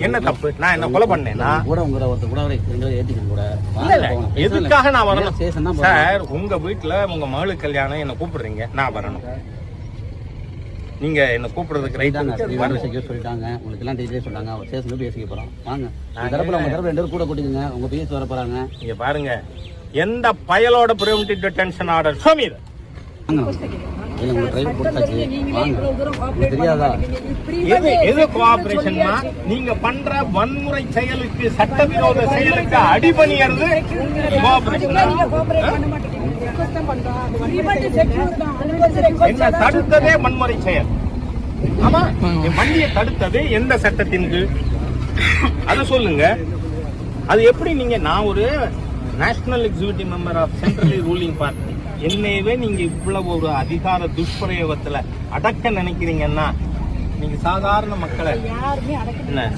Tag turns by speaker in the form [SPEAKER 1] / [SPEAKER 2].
[SPEAKER 1] என்ன தப்பு? நான் என்ன கொலை பண்ணேன்னா
[SPEAKER 2] கூட உங்களை ஒருத்தர் கூட ஏத்திக்கணும் கூட.
[SPEAKER 1] எதுக்காக நான் வரணும் சார்? உங்க வீட்டுல உங்க மகளுக்கு கல்யாணம், என்ன கூப்பிடுறீங்க, நான் வரணும். நீங்க என்ன கூப்பிடுறதுக்கு ரைட்டாங்க.
[SPEAKER 2] சொல்லிட்டாங்க உங்களுக்கு எல்லாம் டீட்டெயில்ஸ் சொன்னாங்க. அவர் ஸ்டேஷன்ல பேசிக்க போறோம். வாங்க தரப்புல உங்க தரப்பு 2 பேரும் கூட கூட்டிக்கங்க. உங்க பேசி வர போறாங்க.
[SPEAKER 1] இங்க பாருங்க, எந்த பயலோட பிரிவென்டிவ் டிடென்ஷன் ஆர்டர் சோமீர் நீங்க பண்ற வன்முறை செயலுக்கு, சட்டவிரோத செயலுக்கு அடிபணியறது என்ன தடுத்ததே வன்முறை செயல். ஆமா, வண்டியை தடுத்ததே எந்த சட்டத்தின் கீழ்? அத சொல்லுங்க. அது எப்படி நீங்க, நான் ஒரு national executive member of centrally ruling party, என்னையவே நீங்க இவ்வளவு ஒரு அதிகார துஷ்பிரயோகத்துல அடக்க நினைக்கிறீங்கன்னா, நீங்க சாதாரண மக்களை என்ன